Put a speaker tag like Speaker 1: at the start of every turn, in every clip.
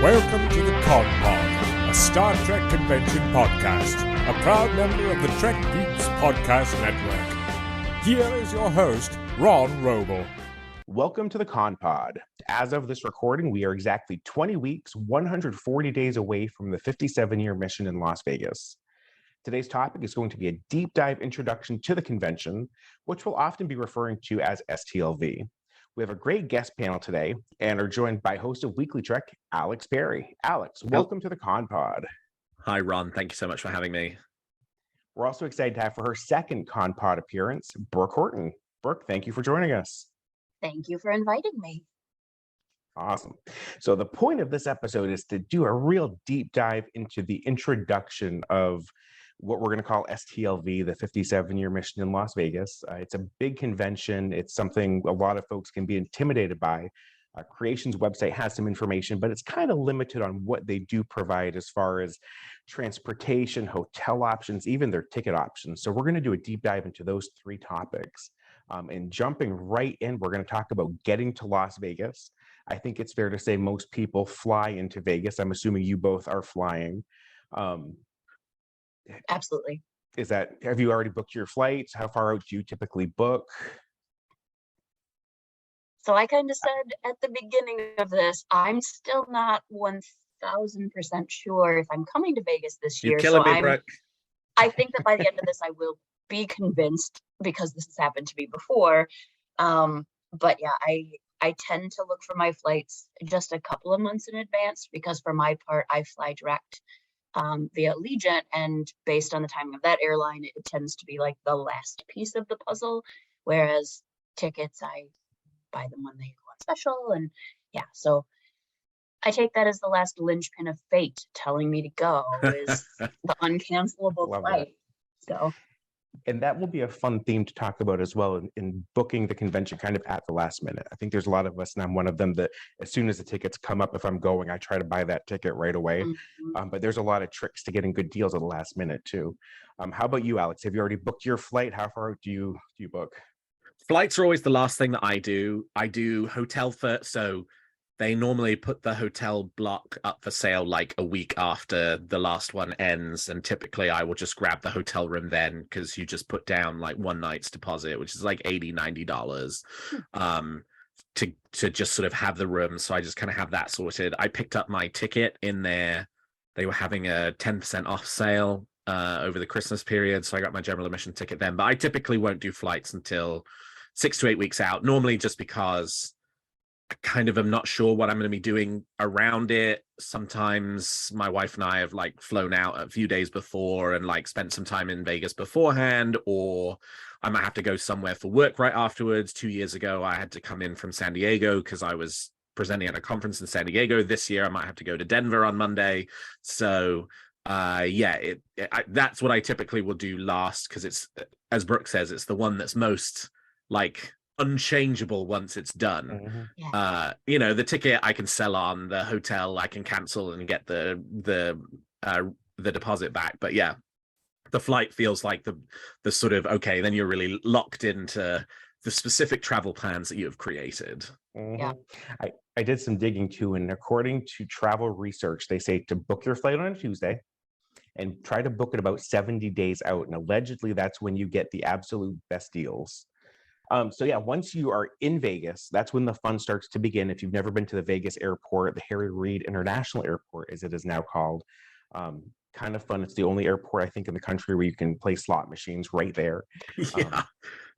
Speaker 1: Welcome to the ConPod, a Star Trek convention podcast, a proud member of the Trek Geeks podcast network. Here is your host, Ron Roble.
Speaker 2: Welcome to the ConPod. As of this recording, we are exactly 20 weeks, 140 days away from the 57-year mission in Las Vegas. Today's topic is going to be a deep dive introduction to the convention, which we'll often be referring to as STLV. We have a great guest panel today and are joined by host of WeeklyTrek, Alex Berry. Alex, welcome to the ConPod.
Speaker 3: Hi, Ron. Thank you so much for having me.
Speaker 2: We're also excited to have for her second ConPod appearance, Brooke Horton. Brooke, thank you for joining us.
Speaker 4: Thank you for inviting me.
Speaker 2: Awesome. So the point of this episode is to do a real deep dive into the introduction of what we're going to call STLV, the 57-year mission in Las Vegas. It's a big convention. It's something a lot of folks can be intimidated by. Creation's website has some information, but it's kind of limited on what they do provide as far as transportation, hotel options, even their ticket options. So we're going to do a deep dive into those three topics. And jumping right in, we're going to talk about getting to Las Vegas. I think it's fair to say most people fly into Vegas. I'm assuming you both are flying.
Speaker 4: Absolutely.
Speaker 2: Have you already booked your flights? How far out do you typically book?
Speaker 4: So I kind of said at the beginning of this, I'm still not 1000% sure if I'm coming to Vegas this year.
Speaker 3: You're killing me, Brooke.
Speaker 4: I think that by the end of this, I will be convinced because this has happened to me before. But yeah, I tend to look for my flights just a couple of months in advance because for my part, I fly direct via Allegiant, and based on the timing of that airline, it tends to be like the last piece of the puzzle, whereas tickets, I buy them when they go on special. And yeah, so I take that as the last linchpin of fate telling me to go is the uncancelable flight. So,
Speaker 2: and that will be a fun theme to talk about as well in booking the convention kind of at the last minute. I think there's a lot of us, and I'm one of them, that as soon as the tickets come up, if I'm going, I try to buy that ticket right away. Mm-hmm. But there's a lot of tricks to getting good deals at the last minute too. How about you, Alex? Have you already booked your flight? How far out do you book?
Speaker 3: Flights are always the last thing that I do. I do hotel first, so they normally put the hotel block up for sale like a week after the last one ends, and typically I will just grab the hotel room then because you just put down like one night's deposit, which is like $80-$90 to just sort of have the room. So I just kind of have that sorted. I picked up my ticket in there. They were having a 10% off sale over the Christmas period, so I got my general admission ticket then. But I typically won't do flights until 6 to 8 weeks out, normally just because I kind of am not sure what I'm going to be doing around it. Sometimes my wife and I have like flown out a few days before and like spent some time in Vegas beforehand, or I might have to go somewhere for work right afterwards. 2 years ago, I had to come in from San Diego because I was presenting at a conference in San Diego. This year, I might have to go to Denver on Monday. So that's what I typically will do last because it's, as Brooke says, it's the one that's most like unchangeable once it's done. Mm-hmm. The ticket I can sell on, the hotel I can cancel and get the deposit back. But yeah, the flight feels like the sort of, okay, then you're really locked into the specific travel plans that you have created.
Speaker 2: Mm-hmm. Yeah, I did some digging too, and according to travel research, they say to book your flight on a Tuesday and try to book it about 70 days out, and allegedly that's when you get the absolute best deals. So yeah, once you are in Vegas, that's when the fun starts to begin. If you've never been to the Vegas airport, the Harry Reid International Airport, as it is now called, kind of fun. It's the only airport, I think, in the country where you can play slot machines right there.
Speaker 3: Yeah,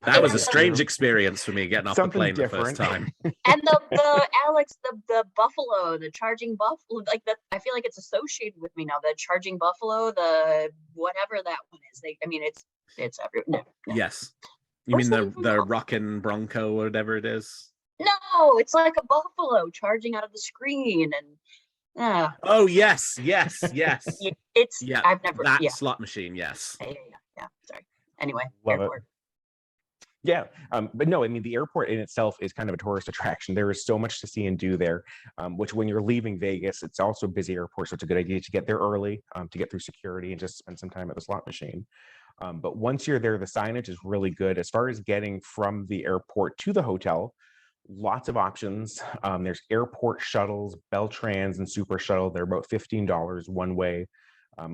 Speaker 3: that was a strange experience for me getting off the plane
Speaker 2: different.
Speaker 3: The first time.
Speaker 4: And the Alex, the buffalo, the charging buffalo, like that, I feel like it's associated with me now. The charging buffalo, the whatever that one is. It's everywhere. No.
Speaker 3: Yes. You mean the rockin' Bronco or whatever it is?
Speaker 4: No, it's like a buffalo charging out of the screen and
Speaker 3: Oh yes.
Speaker 4: It's I've never
Speaker 3: slot machine, yes.
Speaker 4: Yeah. Sorry. Anyway,
Speaker 2: Love
Speaker 4: airport.
Speaker 2: It. Yeah, but no, I mean the airport in itself is kind of a tourist attraction. There is so much to see and do there, which when you're leaving Vegas, it's also a busy airport, so it's a good idea to get there early to get through security and just spend some time at the slot machine. But once you're there, the signage is really good. As far as getting from the airport to the hotel, lots of options. There's airport shuttles, Beltrans, and Super Shuttle. They're about $15 one way.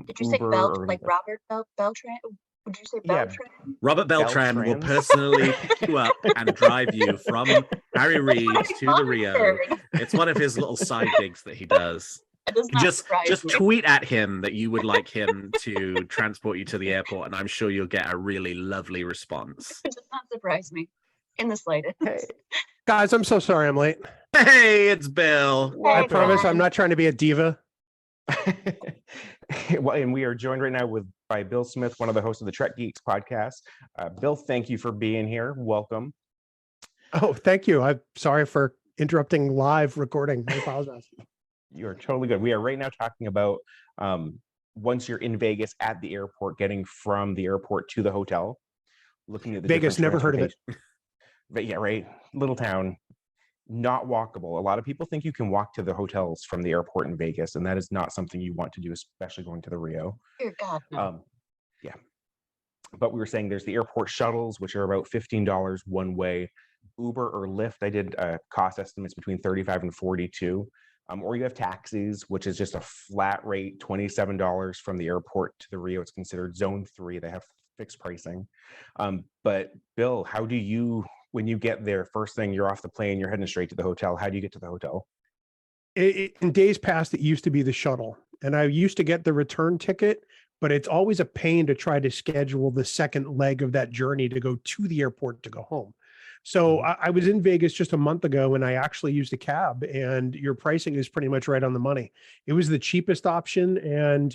Speaker 4: Did you say like Robert Beltran? Would you say Beltran?
Speaker 2: Yeah,
Speaker 3: Robert Beltran will
Speaker 2: Beltrans.
Speaker 3: personally pick you up and drive you from Harry Reid to the Rio. It's one of his little side gigs that he does. Just tweet at him that you would like him to transport you to the airport, and I'm sure you'll get a really lovely response.
Speaker 4: It does not surprise me in the slightest.
Speaker 2: Hey.
Speaker 5: Guys, I'm so sorry I'm late.
Speaker 3: Hey, it's Bill.
Speaker 5: I promise I'm not trying to be a diva.
Speaker 2: Well, and we are joined right now by Bill Smith, one of the hosts of the Trek Geeks podcast. Bill, thank you for being here. Welcome.
Speaker 5: Oh, thank you. I'm sorry for interrupting live recording. I apologize.
Speaker 2: You're totally good. We are right now talking about once you're in Vegas at the airport, getting from the airport to the hotel, looking at the
Speaker 5: Vegas, never heard of it.
Speaker 2: But yeah, right. Little town, not walkable. A lot of people think you can walk to the hotels from the airport in Vegas, and that is not something you want to do, especially going to the Rio.
Speaker 4: Dear God, no.
Speaker 2: Yeah. But we were saying there's the airport shuttles, which are about $15 one way. Uber or Lyft, I did cost estimates between $35 and $42. Or you have taxis, which is just a flat rate, $27 from the airport to the Rio. It's considered zone 3. They have fixed pricing. But Bill, how do you, when you get there, first thing you're off the plane, you're heading straight to the hotel. How do you get to the hotel?
Speaker 5: In days past, it used to be the shuttle, and I used to get the return ticket, but it's always a pain to try to schedule the second leg of that journey to go to the airport to go home. So I was in Vegas just a month ago, and I actually used a cab, and your pricing is pretty much right on the money. It was the cheapest option, and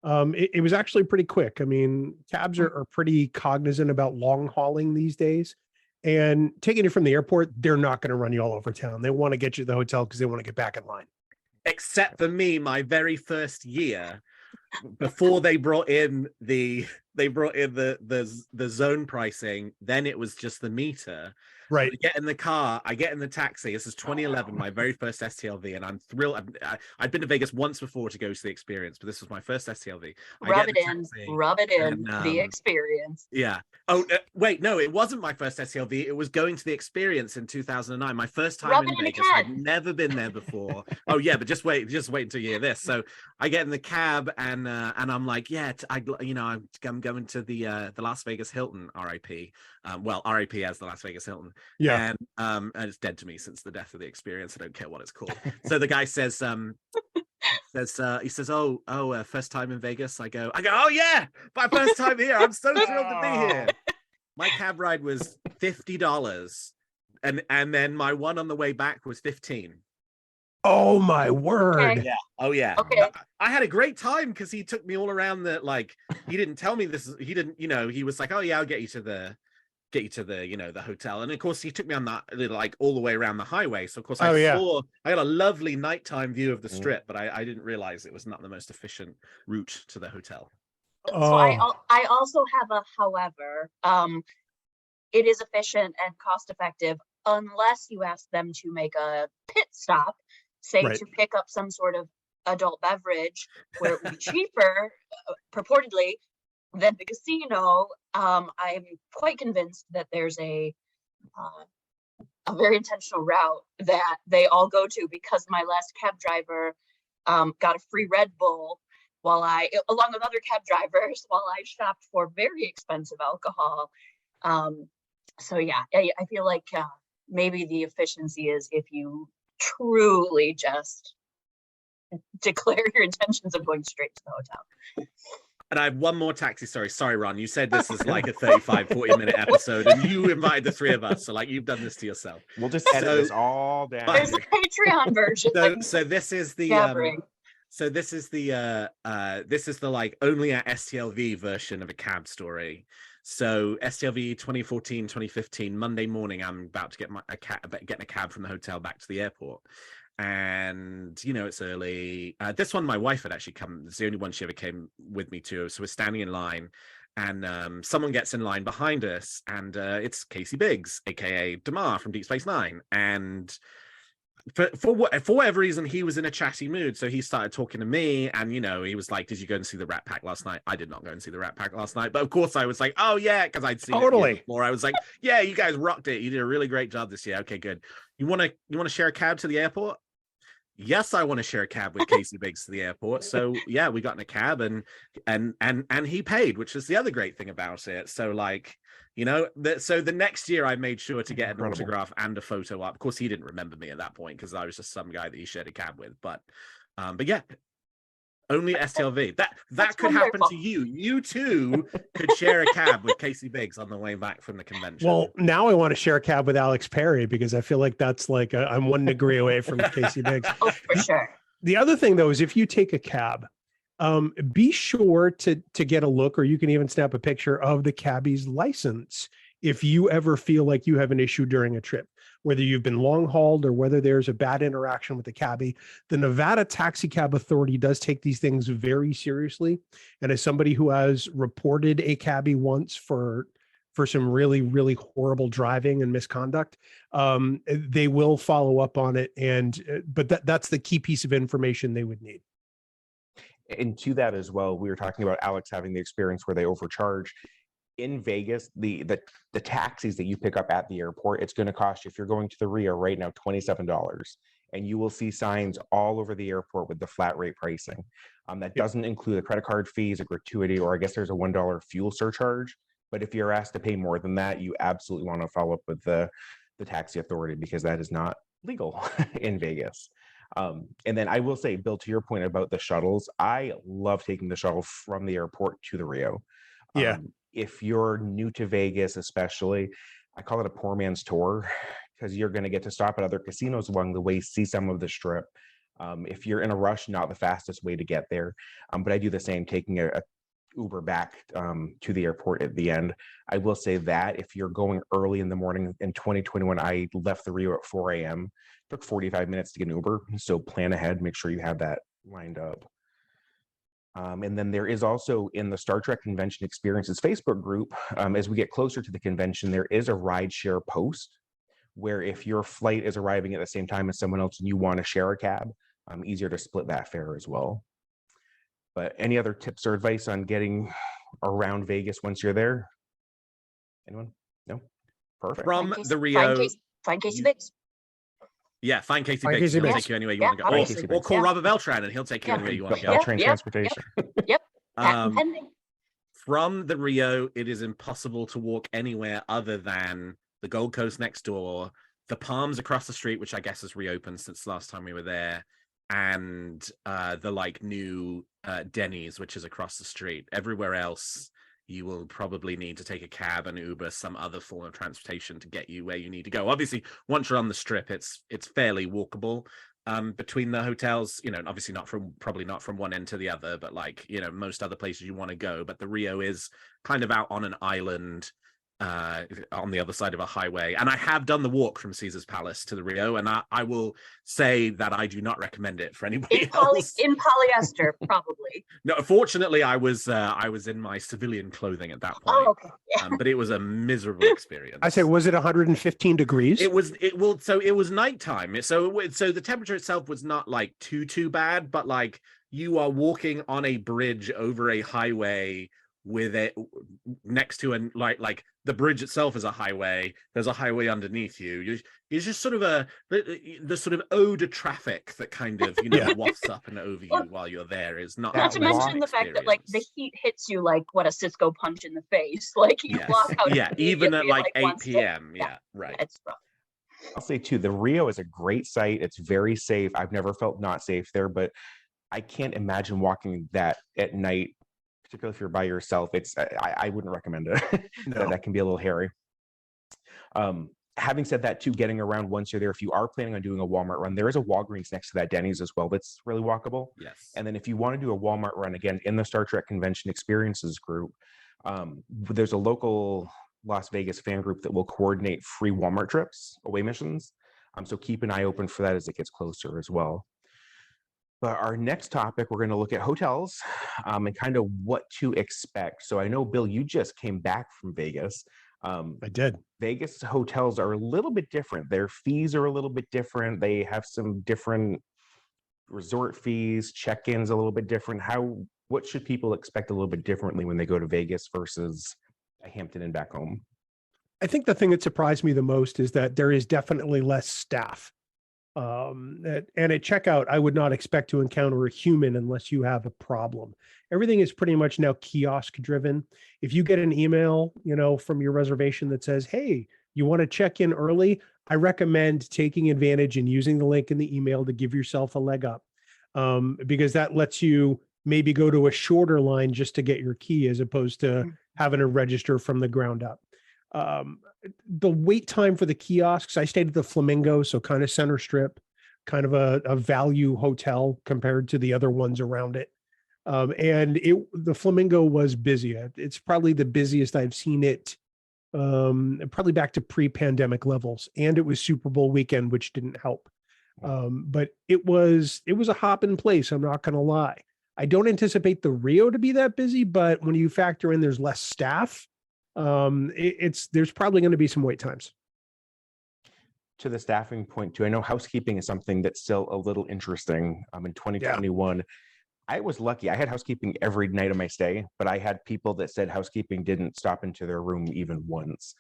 Speaker 5: it was actually pretty quick. I mean, cabs are pretty cognizant about long hauling these days, and taking you from the airport, they're not going to run you all over town. They want to get you to the hotel because they want to get back in line.
Speaker 3: Except for me, my very first year, before they brought in the zone pricing, then it was just the meter.
Speaker 5: Right.
Speaker 3: I get in the car, I get in the taxi. This is 2011, my very first STLV, and I'm thrilled. I'd been to Vegas once before to go to the experience, but this was my first STLV.
Speaker 4: Rub it in, the experience.
Speaker 3: Yeah. Oh, wait, no, it wasn't my first STLV. It was going to the experience in 2009. My first time in Vegas. I'd never been there before. Oh yeah, but just wait until you hear this. So I get in the cab and I'm like, yeah, I'm going to the Las Vegas Hilton, RIP. Well, RIP as the Las Vegas Hilton.
Speaker 5: Yeah.
Speaker 3: And it's dead to me since the death of the experience. I don't care what it's called. So the guy says, he says, oh, first time in Vegas. I go, oh yeah, my first time here. I'm so thrilled to be here. My cab ride was $50, and then my one on the way back was $15.
Speaker 5: Oh my word!
Speaker 4: Okay.
Speaker 3: Yeah. Oh yeah.
Speaker 4: Okay.
Speaker 3: I had a great time because he took me all around he didn't tell me this. He didn't, he was like, oh yeah, I'll get you to the the hotel, and of course he took me on that all the way around the highway. So of course I got a lovely nighttime view of the strip, but I didn't realize it was not the most efficient route to the hotel.
Speaker 4: So I also have a however. It is efficient and cost effective unless you ask them to make a pit stop, say to pick up some sort of adult beverage where it would be cheaper, purportedly, than the casino. I'm quite convinced that there's a very intentional route that they all go to, because my last cab driver got a free Red Bull along with other cab drivers, while I shopped for very expensive alcohol. So yeah, I feel like maybe the efficiency is if you truly just declare your intentions of going straight to the hotel.
Speaker 3: And I have one more taxi story. Sorry, Ron, you said this is like a 40 minute episode, and you invited the three of us, so you've done this to yourself.
Speaker 2: We'll just edit this all down.
Speaker 4: There's a Patreon version.
Speaker 3: So this is the this is the only at STLV version of a cab story. So STLV 2014, 2015, Monday morning, I'm about to getting a cab from the hotel back to the airport. And it's early. This one my wife had actually come. It's the only one she ever came with me to. So we're standing in line, and someone gets in line behind us, and it's Casey Biggs, aka Damar from Deep Space Nine. And for whatever reason, he was in a chatty mood, so he started talking to me, and he was like, "Did you go and see the Rat Pack last night?" I did not go and see the Rat Pack last night, but of course I was like, "Oh yeah," because I'd seen it before. I was like, "Yeah, you guys rocked it. You did a really great job this year. Okay, good. You want to share a cab to the airport?" Yes, I want to share a cab with Casey Biggs to the airport. So yeah, we got in a cab and he paid, which is the other great thing about it. So like, so the next year I made sure to get an autograph and a photo up. Of course, he didn't remember me at that point because I was just some guy that he shared a cab with. But yeah, only STLV. That could happen to you. You too could share a cab with Casey Biggs on the way back from the convention.
Speaker 5: Well, now I want to share a cab with Alex Perry because I feel like that's like I'm 1 degree away from Casey Biggs.
Speaker 4: Oh, for sure.
Speaker 5: The other thing though is if you take a cab, be sure to get a look, or you can even snap a picture of the cabbie's license if you ever feel like you have an issue during a trip, whether you've been long hauled or whether there's a bad interaction with the cabbie. The Nevada Taxi Cab Authority does take these things very seriously. And as somebody who has reported a cabbie once for some really, really horrible driving and misconduct, they will follow up on it. But that's the key piece of information they would need.
Speaker 2: And to that as well, we were talking about Alex having the experience where they overcharge. In Vegas, the taxis that you pick up at the airport, it's going to cost you, if you're going to the Rio right now, $27. And you will see signs all over the airport with the flat rate pricing. That doesn't include the credit card fees, a gratuity, or I guess there's a $1 fuel surcharge. But if you're asked to pay more than that, you absolutely want to follow up with the taxi authority because that is not legal in Vegas. And then I will say, Bill, to your point about the shuttles, I love taking the shuttle from the airport to the Rio.
Speaker 5: Yeah.
Speaker 2: If you're new to Vegas, especially, I call it a poor man's tour because you're going to get to stop at other casinos along the way, see some of the strip. If you're in a rush, not the fastest way to get there. But I do the same, taking a Uber back to the airport at the end. I will say that if you're going early in the morning, in 2021, I left the Rio at 4 a.m. Took 45 minutes to get an Uber. So plan ahead, make sure you have that lined up. And then there is also in the Star Trek Convention Experiences Facebook group, as we get closer to the convention, there is a rideshare post where if your flight is arriving at the same time as someone else and you want to share a cab, easier to split that fare as well. But any other tips or advice on getting around Vegas once you're there? Anyone? No? Perfect.
Speaker 3: From the Rio.
Speaker 4: Find Casey Biggs.
Speaker 3: Yeah, find Casey Biggs. He'll take you anywhere you want to go. Or call Robert Beltran and he'll take you anywhere you want to go.
Speaker 2: Beltran Transportation.
Speaker 4: Yep. Pending.
Speaker 3: From the Rio, it is impossible to walk anywhere other than the Gold Coast next door, the Palms across the street, which I guess has reopened since the last time we were there, and the new Denny's, which is across the street. Everywhere else, you will probably need to take a cab, an Uber, some other form of transportation to get you where you need to go. Obviously, once you're on the strip, it's fairly walkable between the hotels. Obviously probably not from one end to the other, but most other places you want to go. But the Rio is kind of out on an island on the other side of a highway. And I have done the walk from Caesar's Palace to the Rio, and I will say that I do not recommend it for anybody else.
Speaker 4: In polyester, probably.
Speaker 3: No, fortunately, I was in my civilian clothing at that point.
Speaker 4: Oh, okay. Yeah.
Speaker 3: But it was a miserable experience.
Speaker 5: I say, was it 115 degrees?
Speaker 3: It was nighttime. So the temperature itself was not too bad, but you are walking on a bridge over a highway with it next to the bridge itself is a highway. There's a highway underneath you. It's just sort of the sort of ode to traffic that kind of wafts up and over you while you're there is not.
Speaker 4: Not to mention the fact that the heat hits you like what a Cisco punch in the face. You walk out.
Speaker 3: Yeah, even at 8 p.m. Yeah, right.
Speaker 4: It's rough.
Speaker 2: I'll say too, the Rio is a great site. It's very safe. I've never felt not safe there, but I can't imagine walking that at night. Particularly if you're by yourself, I wouldn't recommend it. No. That can be a little hairy. Having said that, too, getting around once you're there, if you are planning on doing a Walmart run, there is a Walgreens next to that Denny's as well that's really walkable.
Speaker 3: Yes.
Speaker 2: And then if you want to do a Walmart run, again, in the Star Trek Convention Experiences group, there's a local Las Vegas fan group that will coordinate free Walmart trips, away missions. So keep an eye open for that as it gets closer as well. But our next topic, we're going to look at hotels and kind of what to expect. So I know, Bill, you just came back from Vegas.
Speaker 5: I did.
Speaker 2: Vegas hotels are a little bit different. Their fees are a little bit different. They have some different resort fees, check-ins a little bit different. What should people expect a little bit differently when they go to Vegas versus a Hampton Inn back home?
Speaker 5: I think the thing that surprised me the most is that there is definitely less staff. And at checkout, I would not expect to encounter a human unless you have a problem. Everything is pretty much now kiosk driven. If you get an email, from your reservation that says, hey, you want to check in early, I recommend taking advantage and using the link in the email to give yourself a leg up, because that lets you maybe go to a shorter line just to get your key as opposed to having to register from the ground up. The wait time for the kiosks, I stayed at the Flamingo, so kind of center strip, kind of a value hotel compared to the other ones around it. And the Flamingo was busy. It's probably the busiest I've seen it, probably back to pre-pandemic levels. And it was Super Bowl weekend, which didn't help. But it was a hopping place. I'm not going to lie. I don't anticipate the Rio to be that busy, but when you factor in there's less staff, there's probably going to be some wait times.
Speaker 2: To the staffing point too, I know housekeeping is something that's still a little interesting. In 2021, I was lucky. I had housekeeping every night of my stay, but I had people that said housekeeping didn't stop into their room even once.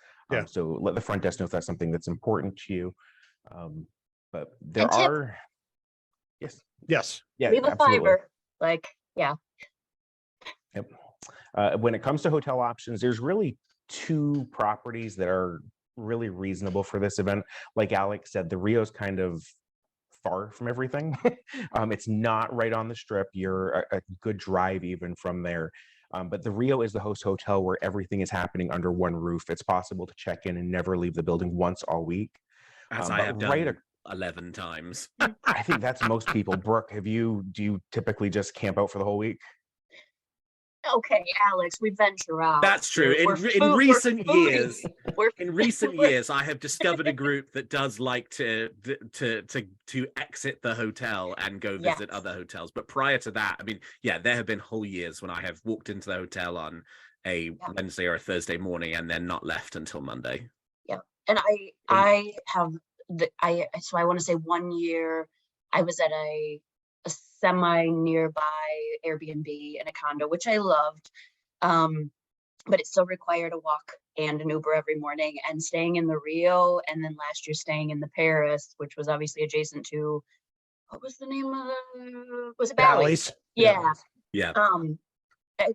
Speaker 2: So let the front desk know if that's something that's important to you. But there are, yes, yeah,
Speaker 4: leave a
Speaker 2: absolutely.
Speaker 4: $5.
Speaker 2: Yep. When it comes to hotel options, there's really two properties that are really reasonable for this event. Like Alex said, the Rio's kind of far from everything. It's not right on the strip. You're a good drive even from there. But the Rio is the host hotel where everything is happening under one roof. It's possible to check in and never leave the building once all week.
Speaker 3: As I have done 11 times.
Speaker 2: I think that's most people. Brooke, do you typically just camp out for the whole week?
Speaker 4: Okay, Alex, we venture out.
Speaker 3: That's true. In recent years, I have discovered a group that does like to exit the hotel and go visit other hotels. But prior to that, I mean, there have been whole years when I have walked into the hotel on a Wednesday or a Thursday morning and then not left until Monday.
Speaker 4: Yeah, and I want to say 1 year I was at a semi nearby Airbnb in a condo, which I loved, but it still required a walk and an Uber every morning, and staying in the Rio, and then last year staying in the Paris, which was obviously adjacent to, what was the name of was it Bally's? Yeah. I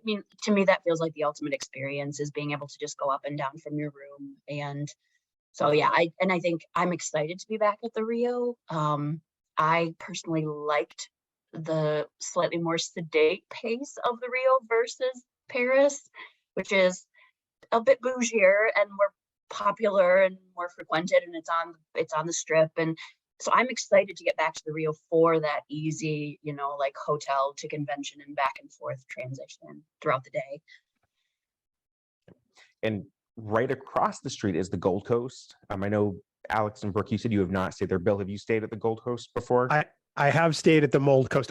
Speaker 4: mean, to me that feels like the ultimate experience, is being able to just go up and down from your room. And so I think I'm excited to be back at the Rio. I personally liked the slightly more sedate pace of the Rio versus Paris, which is a bit bougier and more popular and more frequented, and it's on the strip. And so I'm excited to get back to the Rio for that easy, like hotel to convention and back and forth transition throughout the day.
Speaker 2: And right across the street is the Gold Coast. I know Alex and Brooke, you said you have not stayed there. Bill, have you stayed at the Gold Coast before?
Speaker 5: I have stayed at the Gold Coast.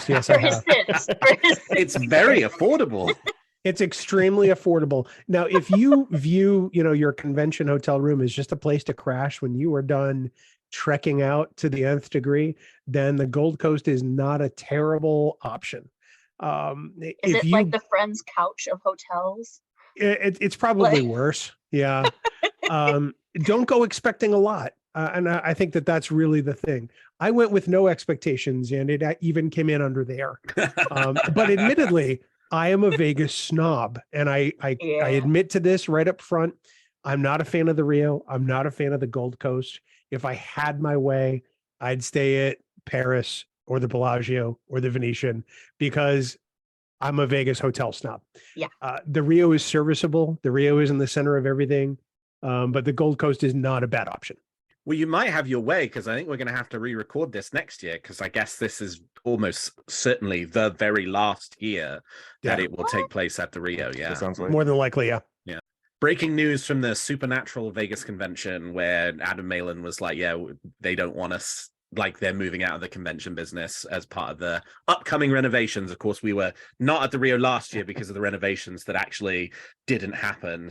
Speaker 5: Yes, I have.
Speaker 3: It's very affordable.
Speaker 5: It's extremely affordable. Now, if you view, your convention hotel room as just a place to crash when you are done trekking out to the nth degree, then the Gold Coast is not a terrible option.
Speaker 4: Is it like the Friends couch of hotels?
Speaker 5: It's probably worse. Yeah. Don't go expecting a lot. And I think that's really the thing. I went with no expectations, and it even came in under there. But admittedly, I am a Vegas snob, and I admit to this right up front. I'm not a fan of the Rio. I'm not a fan of the Gold Coast. If I had my way, I'd stay at Paris or the Bellagio or the Venetian, because I'm a Vegas hotel snob.
Speaker 4: Yeah.
Speaker 5: The Rio is serviceable. The Rio is in the center of everything. But the Gold Coast is not a bad option.
Speaker 3: Well, you might have your way, because I think we're going to have to re-record this next year, because I guess this is almost certainly the very last year that it will take place at the Rio. Yeah,
Speaker 2: that sounds like
Speaker 5: more than likely. Yeah.
Speaker 3: Breaking news from the Supernatural Vegas convention, where Adam Malin was like, they don't want us, like they're moving out of the convention business as part of the upcoming renovations. Of course, we were not at the Rio last year because of the renovations that actually didn't happen.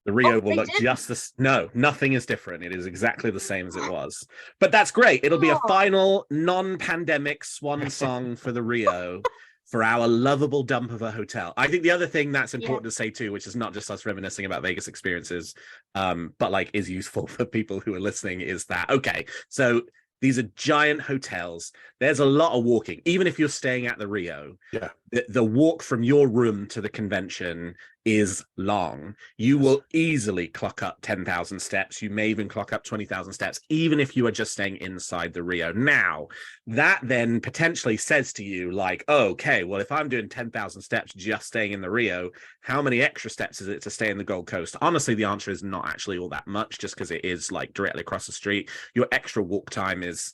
Speaker 3: The Rio
Speaker 4: Oh,
Speaker 3: will
Speaker 4: they
Speaker 3: look
Speaker 4: did?
Speaker 3: just this. No, nothing is different. It is exactly the same as it was. But that's great. It'll be a
Speaker 4: Oh.
Speaker 3: final non-pandemic swan song for the Rio, for our lovable dump of a hotel. I think the other thing that's important to say too, which is not just us reminiscing about Vegas experiences, but like is useful for people who are listening, is that, okay, so these are giant hotels. There's a lot of walking, even if you're staying at the Rio.
Speaker 5: Yeah.
Speaker 3: The walk from your room to the convention is long. You will easily clock up 10,000 steps. You may even clock up 20,000 steps, even if you are just staying inside the Rio. Now, that then potentially says to you, like, oh, okay, well, if I'm doing 10,000 steps just staying in the Rio, how many extra steps is it to stay in the Gold Coast? Honestly, the answer is not actually all that much, just because it is like directly across the street. Your extra walk time is,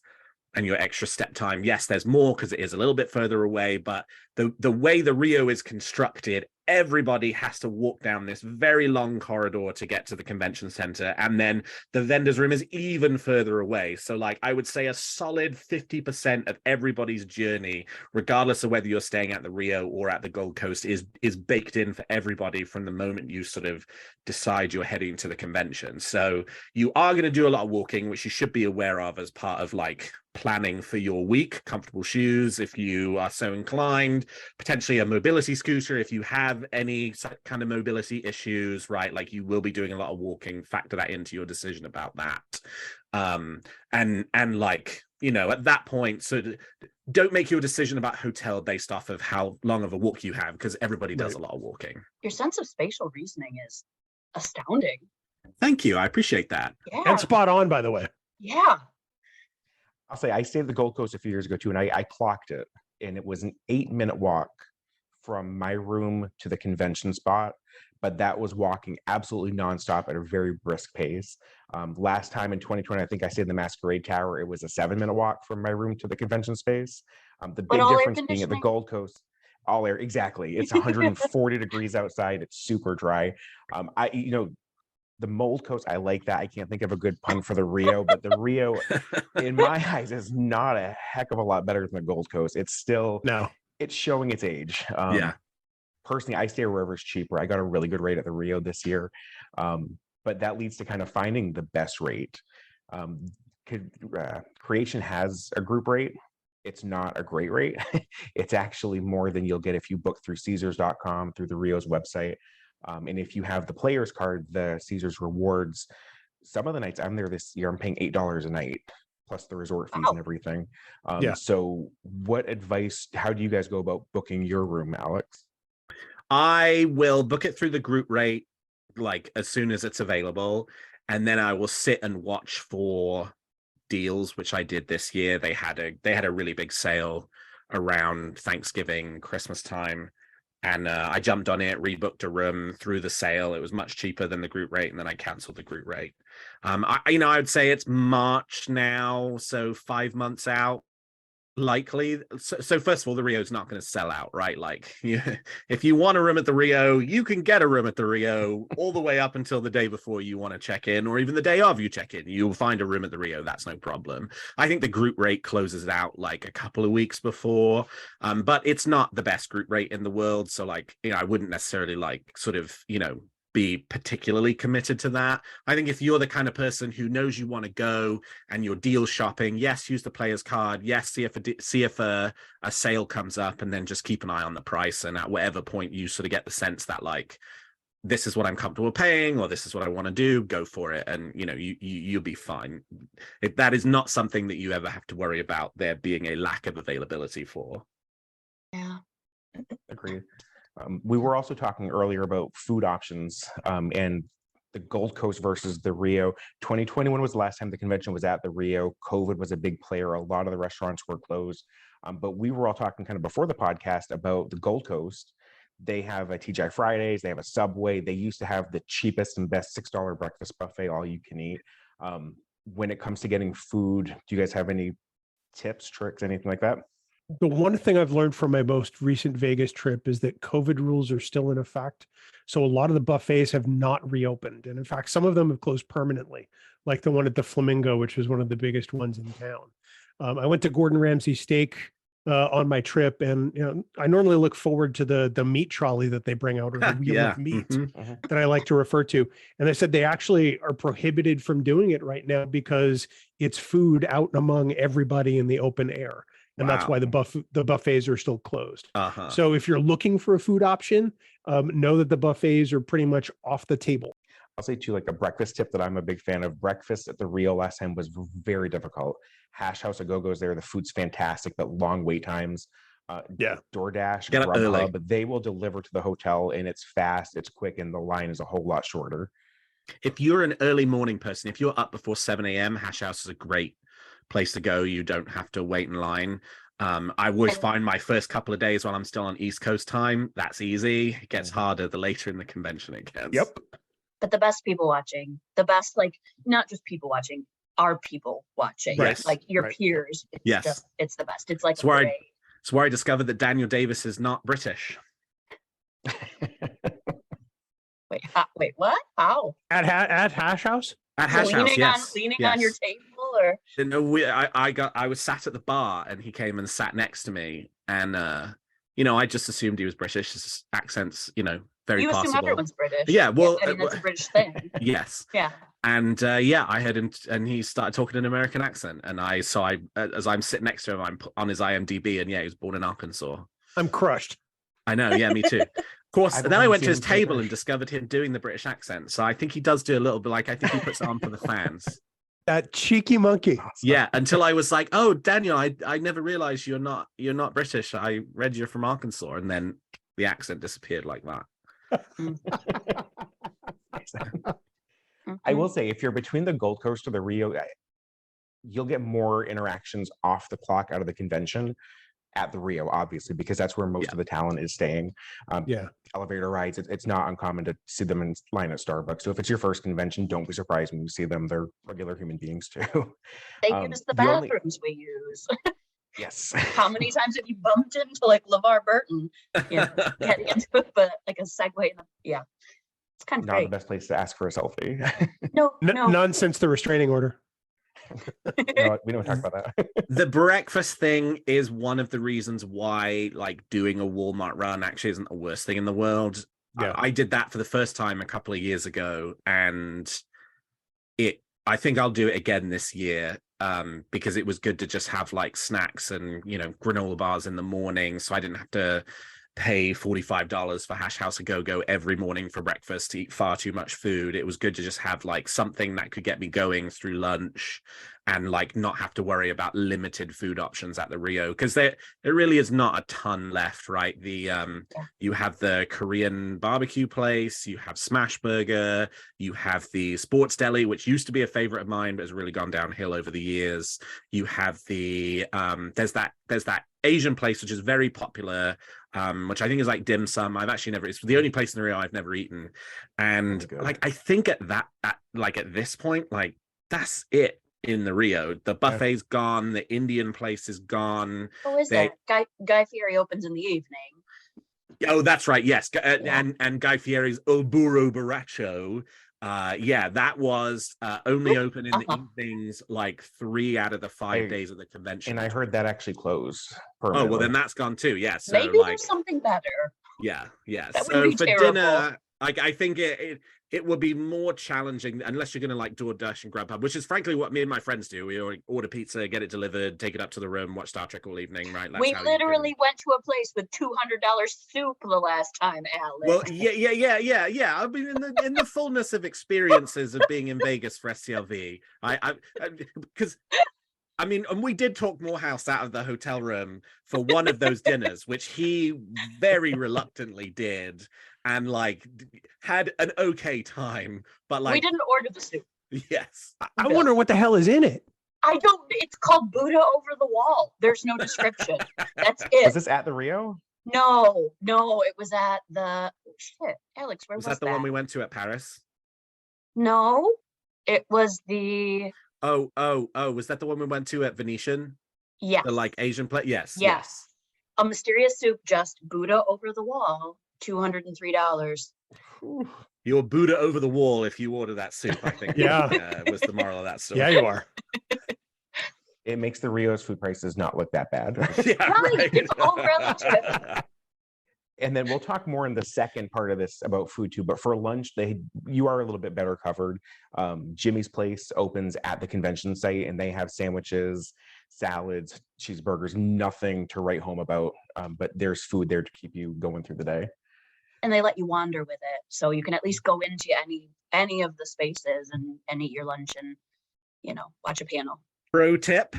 Speaker 3: and your extra step time, yes, there's more because it is a little bit further away, but the way the Rio is constructed, everybody has to walk down this very long corridor to get to the convention center, and then the vendor's room is even further away. So like I would say a solid 50% of everybody's journey, regardless of whether you're staying at the Rio or at the Gold Coast, is baked in for everybody from the moment you sort of decide you're heading to the convention. So you are going to do a lot of walking, which you should be aware of as part of like planning for your week. Comfortable shoes if you are so inclined, potentially a mobility scooter if you have any kind of mobility issues, right? Like you will be doing a lot of walking. Factor that into your decision about that. And like, you know, at that point, so don't make your decision about hotel based off of how long of a walk you have, because everybody does a lot of walking.
Speaker 4: Your sense of spatial reasoning is astounding.
Speaker 3: Thank you. I appreciate that.
Speaker 4: Yeah.
Speaker 5: And spot on, by the way.
Speaker 4: Yeah.
Speaker 2: I'll say I stayed at the Gold Coast a few years ago too, and I clocked it, and it was an 8-minute walk from my room to the convention spot, but that was walking absolutely nonstop at a very brisk pace. Last time in 2020, I think I stayed in the Masquerade Tower. It was a 7-minute walk from my room to the convention space. The big difference being at the Gold Coast, all air, exactly. It's 140 degrees outside. It's super dry. The Mold Coast, I like that. I can't think of a good pun for the Rio, but the Rio, in my eyes, is not a heck of a lot better than the Gold Coast. It's still, it's showing its age. Personally, I stay wherever it's cheaper. I got a really good rate at the Rio this year, but that leads to kind of finding the best rate. Creation has a group rate. It's not a great rate. It's actually more than you'll get if you book through Caesars.com, through the Rio's website. And if you have the player's card, the Caesars rewards, some of the nights I'm there this year, I'm paying $8 a night, plus the resort fees and everything. So what advice, how do you guys go about booking your room, Alex?
Speaker 3: I will book it through the group rate, like as soon as it's available. And then I will sit and watch for deals, which I did this year. They had a really big sale around Thanksgiving, Christmas time. And I jumped on it, rebooked a room through the sale. It was much cheaper than the group rate, and then I canceled the group rate. I would say it's March now, so 5 months out, likely. So first of all, the Rio's not going to sell out, right? Like, if you want a room at the Rio, you can get a room at the Rio all the way up until the day before you want to check in, or even the day of you check in. You'll find a room at the Rio. That's no problem. I think the group rate closes out like a couple of weeks before, but it's not the best group rate in the world. So like, I wouldn't necessarily like sort of, be particularly committed to that. I think if you're the kind of person who knows you want to go and you're deal shopping, yes, use the player's card. Yes, see if a sale comes up, and then just keep an eye on the price. And at whatever point you sort of get the sense that like, this is what I'm comfortable paying, or this is what I want to do, go for it. And you'll be fine. That is not something that you ever have to worry about there being a lack of availability for.
Speaker 4: Yeah.
Speaker 2: Agreed. We were also talking earlier about food options and the Gold Coast versus the Rio. 2021 was the last time the convention was at the Rio. COVID was a big player. A lot of the restaurants were closed. But we were all talking kind of before the podcast about the Gold Coast. They have a TGI Fridays. They have a Subway. They used to have the cheapest and best $6 breakfast buffet, all you can eat. When it comes to getting food, do you guys have any tips, tricks, anything like that?
Speaker 5: The one thing I've learned from my most recent Vegas trip is that COVID rules are still in effect. So a lot of the buffets have not reopened. And in fact, some of them have closed permanently, like the one at the Flamingo, which was one of the biggest ones in town. I went to Gordon Ramsay Steak on my trip, and I normally look forward to the meat trolley that they bring out, or the wheel of meat that I like to refer to. And they said they actually are prohibited from doing it right now because it's food out among everybody in the open air. And that's why the buffets are still closed. So if you're looking for a food option, know that the buffets are pretty much off the table.
Speaker 2: I'll say too, like a breakfast tip that I'm a big fan of. Breakfast at the Rio last time was very difficult. Hash House of Go-Go's there. The food's fantastic, but long wait times. DoorDash,
Speaker 3: Get up early.
Speaker 2: Grubhub, they will deliver to the hotel, and it's fast, it's quick, and the line is a whole lot shorter.
Speaker 3: If you're an early morning person, if you're up before 7 a.m., Hash House is a great place to go. You don't have to wait in line. I always find my first couple of days while I'm still on East Coast time, that's easy. It gets harder the later in the convention it gets.
Speaker 2: Yep.
Speaker 4: But the best people watching, the best, like, not just people watching, are people watching.
Speaker 3: Yes.
Speaker 4: Like your peers. It's the best. It's like
Speaker 3: it's where I discovered that Daniel Davis is not British.
Speaker 4: Wait, what? How?
Speaker 5: At Hash House?
Speaker 3: At Hash House, yes.
Speaker 4: Leaning on your table, or?
Speaker 3: No, I was sat at the bar, and he came and sat next to me, and I just assumed he was British. His accent's, very
Speaker 4: you
Speaker 3: possible.
Speaker 4: Assume everyone's British.
Speaker 3: Yeah, well,
Speaker 4: I mean, that's a British thing.
Speaker 3: Yes.
Speaker 4: Yeah.
Speaker 3: And I heard him, and he started talking in an American accent, and as I'm sitting next to him, I'm on his IMDb, and he was born in Arkansas.
Speaker 5: I'm crushed.
Speaker 3: I know, yeah, me too. Of course, then I went to his table and discovered him doing the British accent. So I think he does do a little bit, I think he puts it on for the fans.
Speaker 5: That cheeky monkey.
Speaker 3: Yeah, until I was like, "Oh, Daniel, I never realized you're not British. I read you're from Arkansas," and then the accent disappeared like that.
Speaker 2: I will say, if you're between the Gold Coast or the Rio, you'll get more interactions off the clock out of the convention at the Rio, obviously, because that's where most of the talent is staying. Elevator rides, it's not uncommon to see them in line at Starbucks. So if it's your first convention, don't be surprised when you see them. They're regular human beings too.
Speaker 4: They use the bathrooms we use.
Speaker 2: Yes.
Speaker 4: How many times have you bumped into like LeVar Burton? Getting into it, but like a segue. It's kind of
Speaker 2: not the best place to ask for a selfie.
Speaker 4: No.
Speaker 5: None since the restraining order.
Speaker 2: No, we don't talk about that.
Speaker 3: The breakfast thing is one of the reasons why doing a Walmart run actually isn't the worst thing in the world. Yeah. I did that for the first time a couple of years ago, and I think I'll do it again this year. Because it was good to just have snacks and granola bars in the morning, so I didn't have to pay $45 for Hash House of Go-Go every morning for breakfast to eat far too much food. It was good to just have something that could get me going through lunch and not have to worry about limited food options at the Rio, because there really is not a ton left, right? You have the Korean barbecue place, you have Smash Burger, you have the Sports Deli, which used to be a favorite of mine but has really gone downhill over the years. You have the there's that Asian place which is very popular, which I think is like dim sum. I've actually never, it's the only place in the Rio I've never eaten, and I think at this point, that's it in the Rio. The buffet's gone, the Indian place is gone.
Speaker 4: Oh, is that Guy Fieri opens in the evening?
Speaker 3: Oh, that's right, yes. And Guy Fieri's Il Burro Borracho, that was only open in the evenings 3 out of the 5 days of the convention.
Speaker 2: And I heard that actually closed.
Speaker 3: Oh, well, then that's gone too. Yeah, so
Speaker 4: maybe there's something better.
Speaker 3: Yeah.
Speaker 4: That
Speaker 3: So for
Speaker 4: terrible.
Speaker 3: dinner, I think it would be more challenging unless you're going to DoorDash and Grubhub, which is frankly what me and my friends do. We order pizza, get it delivered, take it up to the room, watch Star Trek all evening, right?
Speaker 4: We literally went to a place with $200 soup the last time, Alex.
Speaker 3: Well, yeah. I mean, in the fullness of experiences of being in Vegas for STLV, and we did talk Morehouse out of the hotel room for one of those dinners, which he very reluctantly did, and had an okay time, but we
Speaker 4: didn't order the soup.
Speaker 3: Yes.
Speaker 5: I wonder what the hell is in it.
Speaker 4: It's called Buddha over the wall. There's no description. That's it.
Speaker 2: Was this at the Rio?
Speaker 4: No, it was at the Alex, where was that?
Speaker 3: Was that the one we went to at Paris?
Speaker 4: No, it was the
Speaker 3: Oh, was that the one we went to at Venetian?
Speaker 4: Yeah.
Speaker 3: The Asian place? Yes.
Speaker 4: A mysterious soup, just Buddha over the wall, $203.
Speaker 3: You're Buddha over the wall if you order that soup, I think.
Speaker 5: Yeah.
Speaker 3: Was the moral of that story.
Speaker 5: Yeah, you are.
Speaker 2: It makes the Rio's food prices not look that bad.
Speaker 3: Yeah,
Speaker 4: Right, it's all relative.
Speaker 2: And then we'll talk more in the second part of this about food too. But for lunch, you are a little bit better covered. Jimmy's Place opens at the convention site, and they have sandwiches, salads, cheeseburgers, nothing to write home about. But there's food there to keep you going through the day.
Speaker 4: And they let you wander with it, so you can at least go into any of the spaces and eat your lunch and watch a panel.
Speaker 3: Pro tip.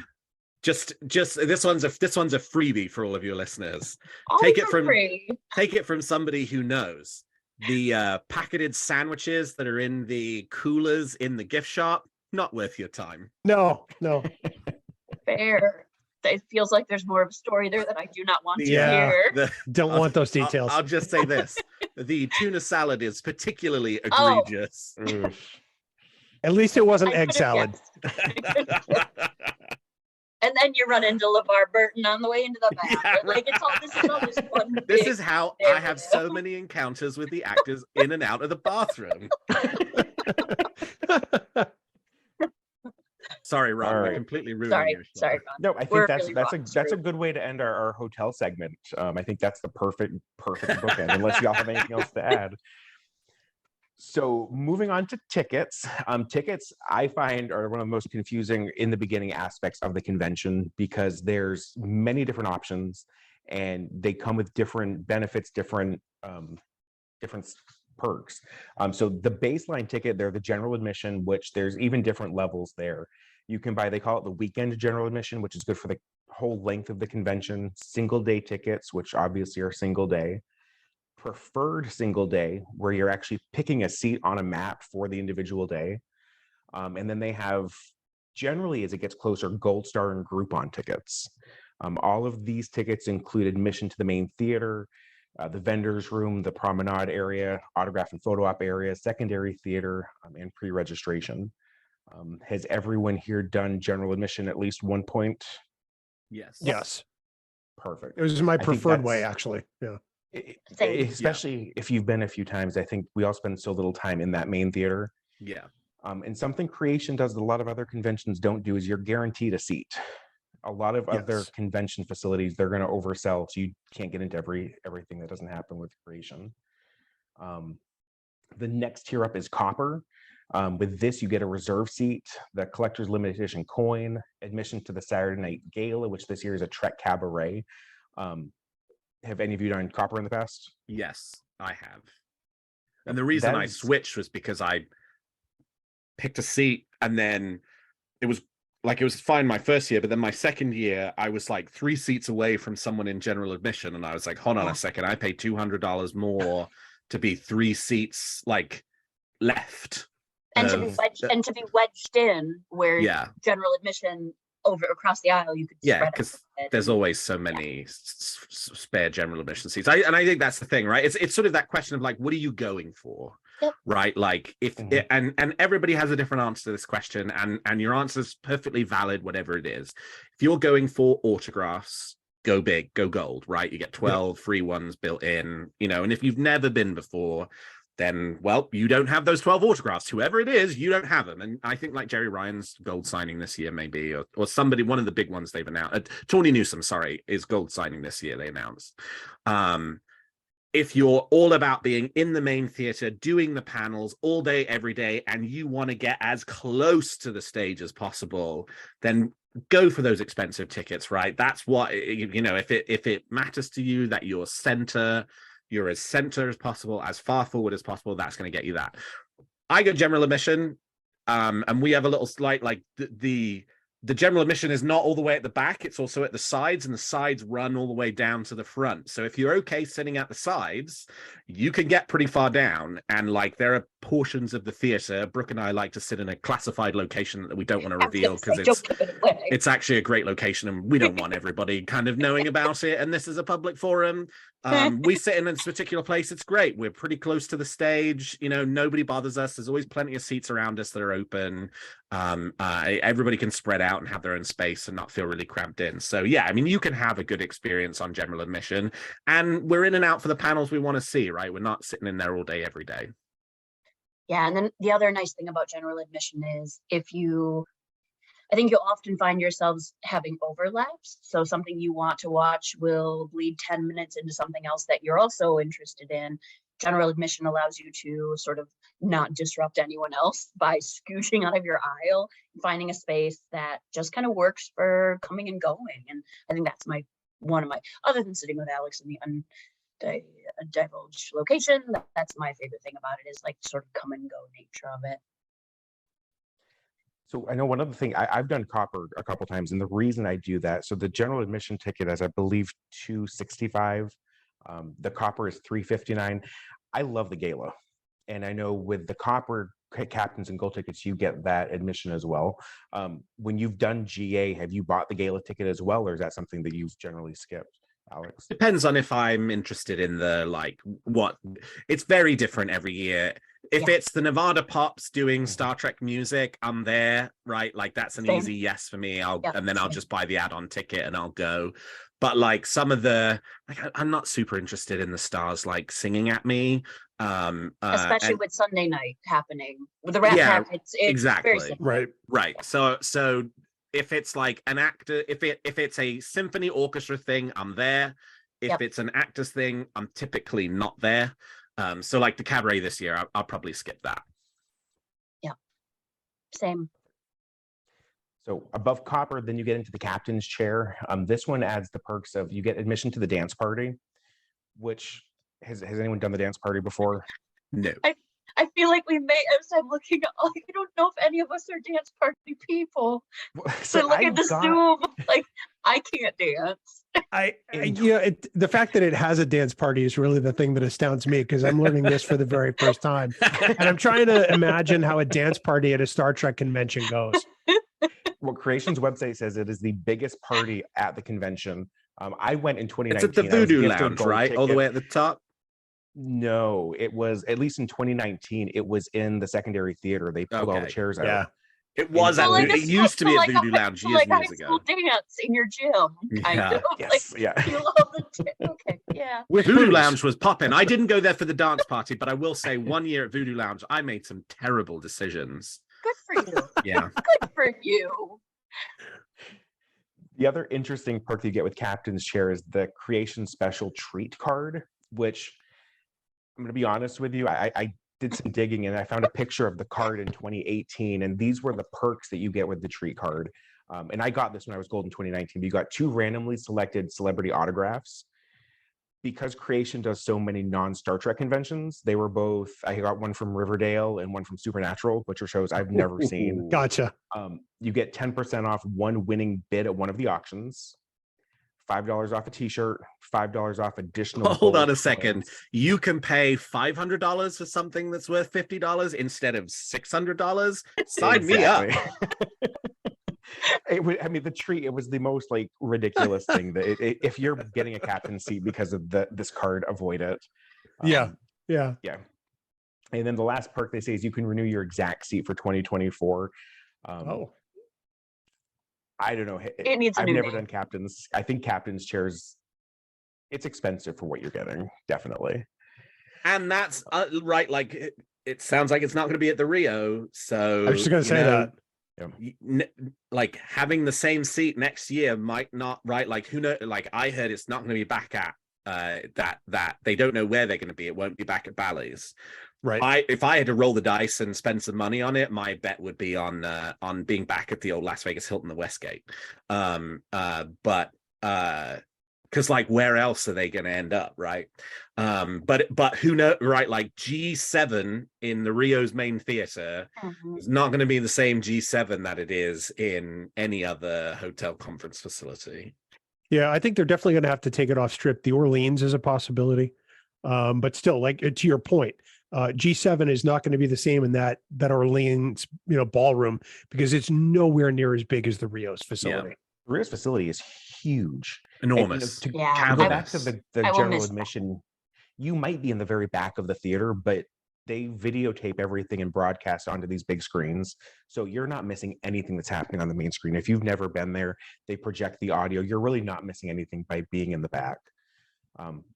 Speaker 3: Just this one's a freebie for all of your listeners.
Speaker 4: All
Speaker 3: Take it
Speaker 4: for
Speaker 3: from
Speaker 4: free.
Speaker 3: Take it from somebody who knows. The packeted sandwiches that are in the coolers in the gift shop, not worth your time.
Speaker 5: No.
Speaker 4: Fair. It feels like there's more of a story there that I do not want to hear.
Speaker 5: Don't want those details.
Speaker 3: I'll just say this: the tuna salad is particularly
Speaker 4: Oh.
Speaker 3: egregious.
Speaker 5: At least it wasn't
Speaker 4: I
Speaker 5: egg
Speaker 4: could've
Speaker 5: salad.
Speaker 4: guessed. And then you run into LeVar Burton on the way into the bath.
Speaker 3: Yeah,
Speaker 4: Like this is all this one.
Speaker 3: This
Speaker 4: big
Speaker 3: is how I
Speaker 4: narrative.
Speaker 3: have so many encounters with the actors in and out of the bathroom. Sorry, Ron,
Speaker 2: All
Speaker 3: we're
Speaker 2: right.
Speaker 3: completely ruining
Speaker 4: Sorry,
Speaker 3: your show.
Speaker 4: Ron.
Speaker 2: No, I think
Speaker 4: We're
Speaker 2: that's
Speaker 4: really
Speaker 2: that's
Speaker 4: rotten
Speaker 2: a
Speaker 4: through.
Speaker 2: good way to end our hotel segment. I think that's the perfect bookend, unless y'all have anything else to add. So moving on to tickets. Tickets I find are one of the most confusing in the beginning aspects of the convention, because there's many different options and they come with different benefits, different perks. So the baseline ticket, they're the general admission, which there's even different levels there. You can buy, they call it the weekend general admission, which is good for the whole length of the convention. Single day tickets, which obviously are single day. Preferred single day, where you're actually picking a seat on a map for the individual day. And then they have, generally as it gets closer, Gold Star and Groupon tickets. All of these tickets include admission to the main theater, the vendors room, the promenade area, autograph and photo op area, secondary theater, and pre-registration. Has everyone here done general admission at least one point?
Speaker 3: Yes.
Speaker 5: Yes.
Speaker 2: Perfect.
Speaker 5: It was my
Speaker 2: I think
Speaker 5: preferred way,
Speaker 2: that's-
Speaker 5: actually. Yeah.
Speaker 4: Same.
Speaker 2: Especially if you've been a few times. I think we all spend so little time in that main theater.
Speaker 3: Yeah.
Speaker 2: And something Creation does that a lot of other conventions don't do is you're guaranteed a seat. A lot of other
Speaker 5: Yes.
Speaker 2: convention facilities, they're going to oversell, so you can't get into everything. That doesn't happen with Creation. The next tier up is Copper. With this, you get a reserve seat, the collector's limited edition coin, admission to the Saturday Night Gala, which this year is a Trek Cabaret. Have any of you done Copper in the past?
Speaker 3: Yes, I have. And the reason I
Speaker 2: That is-
Speaker 3: switched was because I picked a seat, and then it was fine my first year, but then my second year, I was like 3 seats away from someone in general admission, and I was like, hold on a second, I paid $200 more to be 3 seats like left.
Speaker 4: And to be wedged in where
Speaker 3: Yeah.
Speaker 4: general admission over across the aisle, you could
Speaker 3: Yeah,
Speaker 4: spread
Speaker 3: because
Speaker 4: it.
Speaker 3: there's always so many spare general admission seats. And I think that's the thing, right? It's sort of that question of like, what are you going for?
Speaker 4: Yep.
Speaker 3: Right? Like if
Speaker 2: Mhm.
Speaker 3: and everybody has a different answer to this question, and your answer is perfectly valid, whatever it is. If you're going for autographs, go big, go gold, right? You get 12 free ones built in, and if you've never been before, then, well, you don't have those 12 autographs. Whoever it is, you don't have them. And I think like Jerry Ryan's gold signing this year, maybe, or somebody, one of the big ones they've announced, Tawny Newsome, sorry, is gold signing this year, they announced. If you're all about being in the main theater, doing the panels all day, every day, and you want to get as close to the stage as possible, then go for those expensive tickets, right? That's what, if it matters to you that you're as center as possible, as far forward as possible, that's going to get you that. I go general admission, and we have a little slight, like the general admission is not all the way at the back, it's also at the sides, and the sides run all the way down to the front. So if you're okay sitting at the sides, you can get pretty far down, and like there are portions of the theater, Brooke and I like to sit in a classified location that we don't want to reveal because it's actually a great location, and we don't want everybody kind of knowing about it, and this is a public forum. We sit in this particular place, it's great, we're pretty close to the stage, nobody bothers us, there's always plenty of seats around us that are open. Everybody can spread out and have their own space and not feel really cramped in. So yeah, I mean, you can have a good experience on general admission, and we're in and out for the panels we want to see, right? We're not sitting in there all day every day.
Speaker 4: Yeah, and then the other nice thing about general admission is if you I think you'll often find yourselves having overlaps. So something you want to watch will bleed 10 minutes into something else that you're also interested in. General admission allows you to sort of not disrupt anyone else by scooching out of your aisle, finding a space that just kind of works for coming and going. And I think that's one of my, other than sitting with Alex in the divulged location, that's my favorite thing about it, is like sort of come and go nature of it.
Speaker 2: So I know one other thing, I've done Copper a couple times, and the reason I do that, so the general admission ticket is, I believe, $265. The Copper is $359. I love the gala, and I know with the Copper captains and gold tickets, you get that admission as well. When you've done GA, have you bought the gala ticket as well, or is that something that you've generally skipped, Alex?
Speaker 3: Depends on if I'm interested in the, like, what, it's very different every year. If it's the Nevada Pops doing Star Trek music, I'm there, right? Like, that's an easy yes for me. And then I'll just buy the add-on ticket and I'll go. But like some of the, like, I'm not super interested in the stars like singing at me.
Speaker 4: Especially with Sunday night happening with the Rat Pack, it's
Speaker 3: exactly
Speaker 4: very
Speaker 3: right. So if it's like an actor, if it's a symphony orchestra thing, I'm there. If it's an actor's thing, I'm typically not there. So like the cabaret this year, I'll probably skip that.
Speaker 4: Yeah, same.
Speaker 2: So above Copper, then you get into the captain's chair. This one adds the perks of, you get admission to the dance party, which has anyone done the dance party before?
Speaker 3: No.
Speaker 4: I feel like we may, as I'm looking, I don't know if any of us are dance party people. So look at the Zoom, like, I can't dance.
Speaker 5: The fact that it has a dance party is really the thing that astounds me, because I'm learning this for the very first time. And I'm trying to imagine how a dance party at a Star Trek convention goes.
Speaker 2: Well, Creation's website says it is the biggest party at the convention. I went in 2019.
Speaker 3: It's at the Voodoo Lounge, right? Ticket. All the way at the top?
Speaker 2: No, it was, at least in 2019, it was in the secondary theater. They pulled all the chairs out.
Speaker 3: Yeah. It was it used to be at Voodoo Lounge years ago.
Speaker 4: Dance in your gym, kind of.
Speaker 2: Yes,
Speaker 4: You love the okay, yeah.
Speaker 3: Voodoo Lounge was popping. I didn't go there for the dance party, but I will say, one year at Voodoo Lounge, I made some terrible decisions.
Speaker 4: Good for you.
Speaker 3: Yeah.
Speaker 4: Good for you.
Speaker 2: The other interesting perk you get with Captain's Chair is the Creation Special Treat Card, which, I'm going to be honest with you, I did some digging and I found a picture of the card in 2018, and these were the perks that you get with the treat card. And I got this when I was gold in 2019. You got 2 randomly selected celebrity autographs. Because Creation does so many non-Star Trek conventions, they were both, I got one from Riverdale and one from Supernatural, which are shows I've never seen.
Speaker 5: Gotcha.
Speaker 2: You get 10% off one winning bid at one of the auctions. $5 off a t-shirt, $5 off additional.
Speaker 3: Hold on a second. You can pay $500 for something that's worth $50 instead of $600. Sign me up.
Speaker 2: The treat, it was the most like ridiculous thing that if you're getting a captain seat because of this card, avoid it.
Speaker 5: Yeah.
Speaker 2: And then the last perk they say is you can renew your exact seat for 2024. I don't know.
Speaker 4: It needs
Speaker 2: I've never done captains. I think captain's chairs, it's expensive for what you're getting, definitely.
Speaker 3: And that's right. Like it sounds like it's not going to be at the Rio. So
Speaker 5: I was just going to say that.
Speaker 3: Like having the same seat next year might not, right? Like who knows? Like I heard it's not going to be back at that they don't know where they're going to be. It won't be back at Bally's.
Speaker 5: Right.
Speaker 3: If I had to roll the dice and spend some money on it, my bet would be on being back at the old Las Vegas Hilton, the Westgate. But because like where else are they going to end up, right? But who knows, right? Like G7 in the Rio's main theater is not going to be the same G7 that it is in any other hotel conference facility.
Speaker 5: Yeah, I think they're definitely going to have to take it off strip. The Orleans is a possibility, but still, like to your point, G7 is not going to be the same in that Orleans, ballroom, because it's nowhere near as big as the Rio's facility.
Speaker 2: Yeah. Rio's facility is huge,
Speaker 3: enormous.
Speaker 2: And, go back to the general admission. You might be in the very back of the theater, but they videotape everything and broadcast onto these big screens. So you're not missing anything that's happening on the main screen. If you've never been there, they project the audio. You're really not missing anything by being in the back.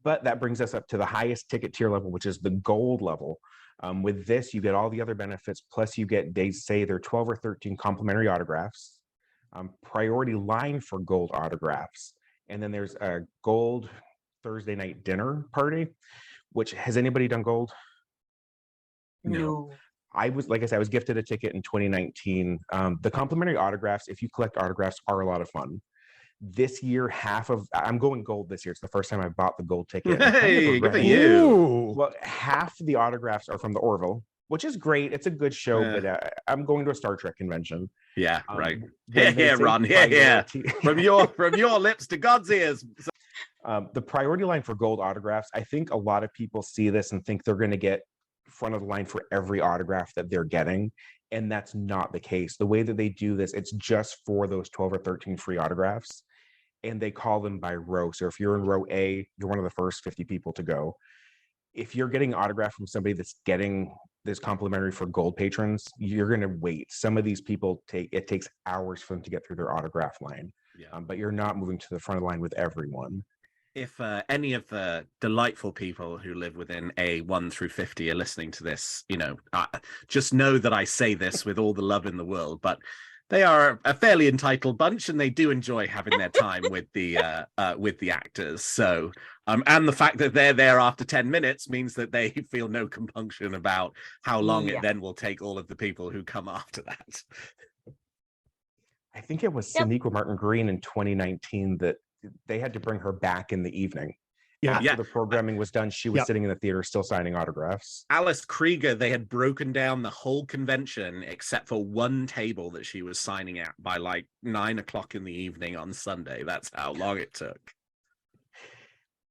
Speaker 2: But that brings us up to the highest ticket tier level, which is the gold level. With this, you get all the other benefits, plus you get, they say they're 12 or 13 complimentary autographs. priority line for gold autographs. And then there's a gold Thursday night dinner party, which has anybody done gold?
Speaker 4: No.
Speaker 2: I was, like I said, I was gifted a ticket in 2019. The complimentary autographs, if you collect autographs, are a lot of fun. This year, I'm going gold this year. It's the first time I bought the gold ticket.
Speaker 3: Hey, good for
Speaker 2: regretting-
Speaker 3: you.
Speaker 5: Ooh.
Speaker 2: Well, half the autographs are from the Orville, which is great. It's a good show, but I'm going to a Star Trek convention.
Speaker 3: Yeah, right.
Speaker 2: when they
Speaker 3: Yeah,
Speaker 2: say
Speaker 3: Ron. Yeah.
Speaker 2: priority-
Speaker 3: From your lips to God's ears.
Speaker 2: The priority line for gold autographs, I think a lot of people see this and think they're going to get front of the line for every autograph that they're getting. And that's not the case. The way that they do this, it's just for those 12 or 13 free autographs. And they call them by row. So if you're in row A, you're one of the first 50 people to go. If you're getting an autograph from somebody that's getting this complimentary for gold patrons, you're going to wait. Some of these people it takes hours for them to get through their autograph line.
Speaker 3: Yeah.
Speaker 2: But you're not moving to the front of the line with everyone.
Speaker 3: If any of the delightful people who live within a 1 through 50 are listening to this, just know that I say this with all the love in the world, but they are a fairly entitled bunch, and they do enjoy having their time with the actors. So, and the fact that they're there after 10 minutes means that they feel no compunction about how long it then will take all of the people who come after that.
Speaker 2: I think it was Sonequa Martin Green in 2019 that they had to bring her back in the evening. After the programming was done, she was sitting in the theater still signing autographs.
Speaker 3: Alice Krieger, they had broken down the whole convention except for one table that she was signing at by like 9 o'clock in the evening on Sunday. That's how long it took.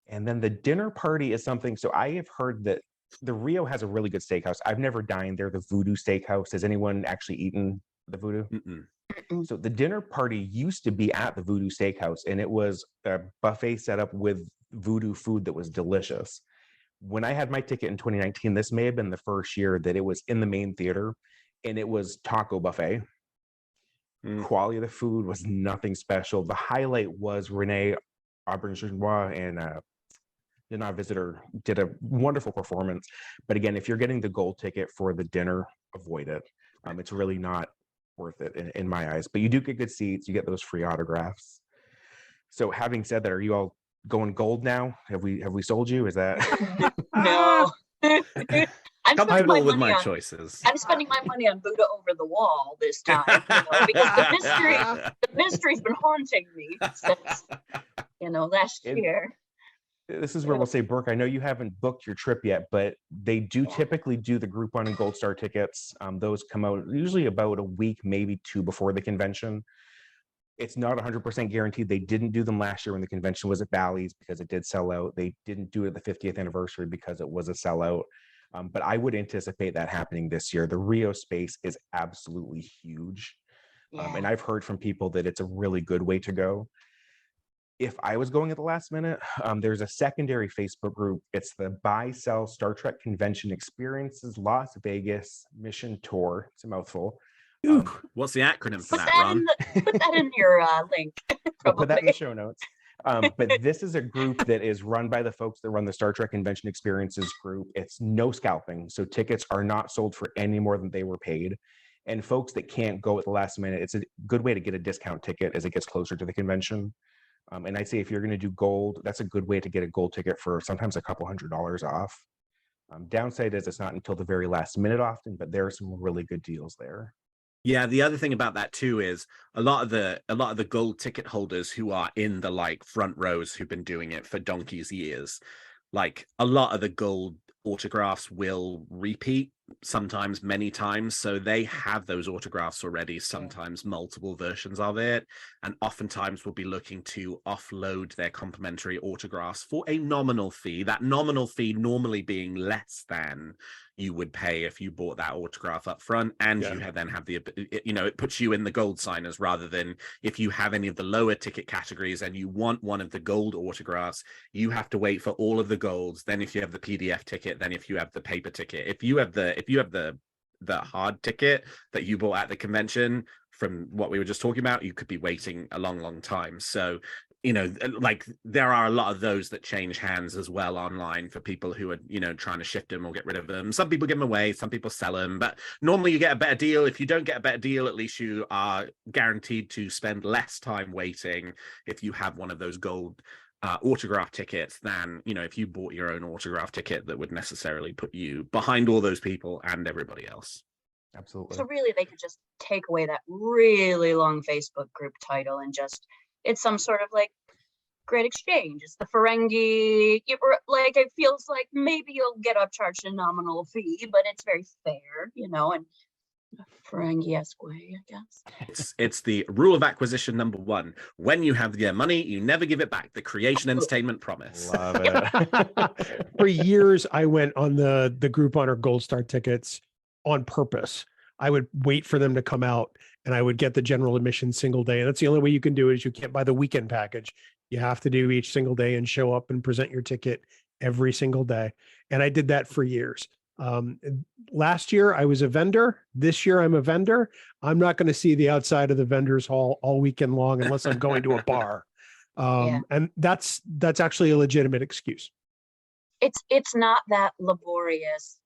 Speaker 2: And then the dinner party is something. So I have heard that the Rio has a really good steakhouse. I've never dined there, the Voodoo Steakhouse. Has anyone actually eaten the Voodoo?
Speaker 3: Mm-mm.
Speaker 2: So the dinner party used to be at the Voodoo Steakhouse, and it was a buffet set up with voodoo food that was delicious. When I had my ticket in 2019, this may have been the first year that it was in the main theater, and it was taco buffet. Quality of the food was nothing special. The highlight was Renee Auberjonois and Nana Visitor did a wonderful performance. But again, if you're getting the gold ticket for the dinner, avoid it. It's really not worth it in my eyes. But you do get good seats. You get those free autographs. So having said that, are you all going gold now? Have we sold you? Is that
Speaker 4: No. I'm
Speaker 3: comfortable with my choices.
Speaker 4: I'm spending my money on Buddha over the wall this time, because the mystery's been haunting me since last year.
Speaker 2: This is where we'll say, Brooke, I know you haven't booked your trip yet, but they do typically do the Group 1 and Gold Star tickets. Those come out usually about a week, maybe 2 before the convention. It's not 100% guaranteed. They didn't do them last year when the convention was at Bally's because it did sell out. They didn't do it at the 50th anniversary because it was a sellout. But I would anticipate that happening this year. The Rio space is absolutely huge. And I've heard from people that it's a really good way to go. If I was going at the last minute, there's a secondary Facebook group. It's the Buy Sell Star Trek Convention Experiences Las Vegas Mission Tour. It's a mouthful.
Speaker 3: What's the acronym for
Speaker 4: Put
Speaker 3: that,
Speaker 4: that
Speaker 3: Ron?
Speaker 4: put that in your link.
Speaker 2: I'll put that in the show notes. But this is a group that is run by the folks that run the Star Trek Convention Experiences group. It's no scalping. So tickets are not sold for any more than they were paid. And folks that can't go at the last minute, it's a good way to get a discount ticket as it gets closer to the convention. And I'd say if you're going to do gold, that's a good way to get a gold ticket for sometimes a couple $100s off. Downside is it's not until the very last minute often, but there are some really good deals there.
Speaker 3: Yeah, the other thing about that too is a lot of the gold ticket holders who are in the front rows who've been doing it for donkey's years, a lot of the gold autographs will repeat, sometimes many times, so they have those autographs already, sometimes multiple versions of it, and oftentimes will be looking to offload their complimentary autographs for a nominal fee, that nominal fee normally being less than you would pay if you bought that autograph up front, and you then have the, it puts you in the gold signers rather than if you have any of the lower ticket categories and you want one of the gold autographs, you have to wait for all of the golds. Then if you have the PDF ticket, then if you have the paper ticket, if you have the hard ticket that you bought at the convention, from what we were just talking about, you could be waiting a long time. So you know, like there are a lot of those that change hands as well online for people who are, you know, trying to shift them or get rid of them. Some people give them away, some people sell them, but normally you get a better deal. If you don't get a better deal, at least you are guaranteed to spend less time waiting if you have one of those gold autograph tickets than, you know, if you bought your own autograph ticket that would necessarily put you behind all those people and everybody else.
Speaker 2: Absolutely.
Speaker 4: So really, they could just take away that really long Facebook group title and just, it's some sort of like great exchange. It's the Ferengi. Like, it feels like maybe you'll get upcharged a nominal fee, but it's very fair, you know, and Ferengi-esque way, I guess.
Speaker 3: It's the rule of acquisition number 1. When you have your money, you never give it back. The Creation Entertainment promise.
Speaker 2: Love it.
Speaker 5: For years, I went on the Group Honor Gold Star tickets on purpose. I would wait for them to come out and I would get the general admission single day. And that's the only way you can do it, is you can't buy the weekend package. You have to do each single day and show up and present your ticket every single day. And I did that for years. Last year I was a vendor. This year I'm a vendor. I'm not going to see the outside of the vendors hall all weekend long unless I'm going to a bar. And that's actually a legitimate excuse.
Speaker 4: It's not that laborious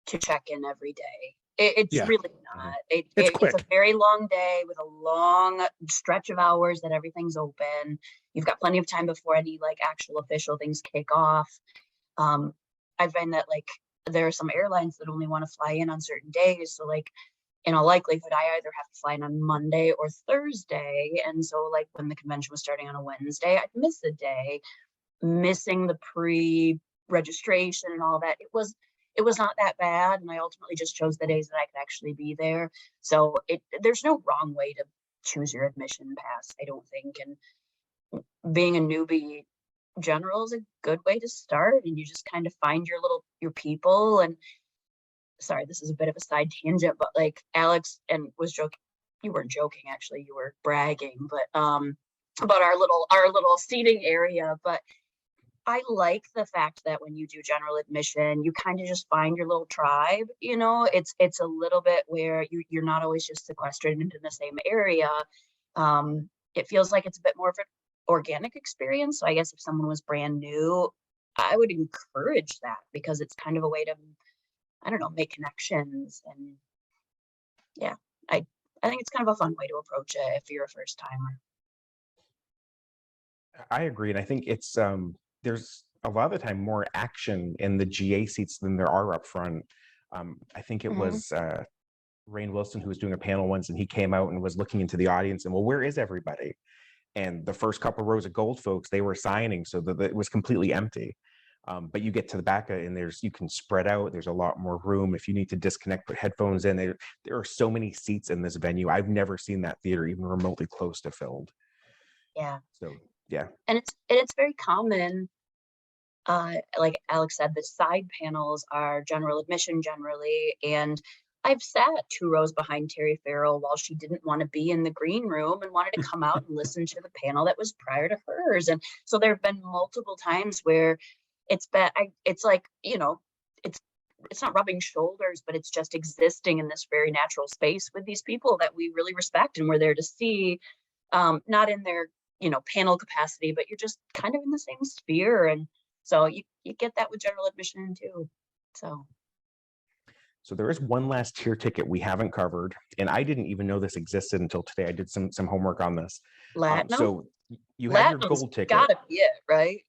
Speaker 4: to check in every day. It's really not. It's a very long day with a long stretch of hours that everything's open. You've got plenty of time before any like actual official things kick off. I find that like there are some airlines that only want to fly in on certain days. So like in all likelihood, I either have to fly in on Monday or Thursday. And so like when the convention was starting on a Wednesday, I'd miss a day, missing the pre-registration and all that. It was not that bad, and I ultimately just chose the days that I could actually be there. So there's no wrong way to choose your admission pass, I don't think. And being a newbie general is a good way to start, and you just kind of find your people. And sorry, this is a bit of a side tangent, but like Alex was joking. You weren't joking, actually, you were bragging, but about our little seating area. But I like the fact that when you do general admission, you kind of just find your little tribe, you know. It's a little bit where you're not always just sequestered into the same area. It feels like it's a bit more of an organic experience. So I guess if someone was brand new, I would encourage that, because it's kind of a way to, I don't know, make connections. And yeah, I think it's kind of a fun way to approach it if you're a first timer.
Speaker 2: I agree. And I think it's, there's a lot of the time more action in the GA seats than there are up front. I think it was Rainn Wilson who was doing a panel once, and he came out and was looking into the audience and, well, where is everybody? And the first couple rows of gold folks, they were signing, so that it was completely empty. But you get to the back and you can spread out. There's a lot more room. If you need to disconnect, put headphones in. There are so many seats in this venue. I've never seen that theater even remotely close to filled.
Speaker 4: Yeah.
Speaker 2: So yeah.
Speaker 4: And it's very common. Like Alex said, the side panels are general admission generally, and I've sat 2 rows behind Terry Farrell while she didn't want to be in the green room and wanted to come out and listen to the panel that was prior to hers. And so there have been multiple times where it's like, you know, it's not rubbing shoulders, but it's just existing in this very natural space with these people that we really respect and we're there to see, not in their, you know, panel capacity, but you're just kind of in the same sphere. And so you get that with general admission too.
Speaker 2: So there is one last tier ticket we haven't covered, and I didn't even know this existed until today. I did some homework on this.
Speaker 4: Latinum?
Speaker 2: So you have your gold ticket.
Speaker 4: Gotta be it, right?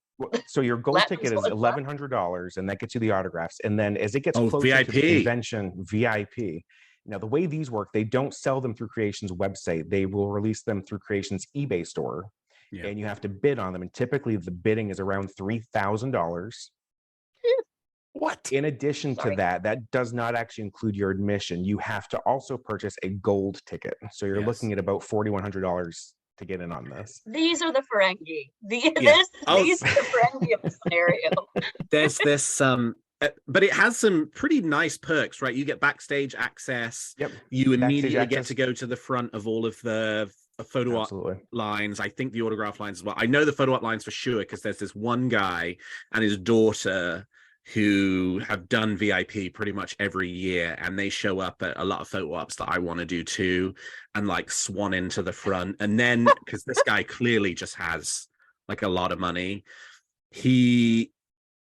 Speaker 2: So your gold
Speaker 4: Latinum's
Speaker 2: ticket is $1,100, and that gets you the autographs. And then as it gets closer
Speaker 3: VIP.
Speaker 2: to the convention, VIP. Now the way these work, they don't sell them through Creation's website. They will release them through Creation's eBay store. Yeah. And you have to bid on them. And typically the bidding is around $3,000.
Speaker 5: What?
Speaker 2: In addition to that does not actually include your admission. You have to also purchase a gold ticket. So you're looking at about $4,100 to get in on this.
Speaker 4: These are the Ferengi. These are the Ferengi of the scenario.
Speaker 3: There's this, but it has some pretty nice perks, right? You get backstage access.
Speaker 2: Yep.
Speaker 3: You immediately get to go to the front of all of the photo op lines. I think the autograph lines as well. I know the photo op lines for sure, because there's this one guy and his daughter who have done VIP pretty much every year, and they show up at a lot of photo ops that I want to do too, and like swan into the front. And then because this guy clearly just has like a lot of money, he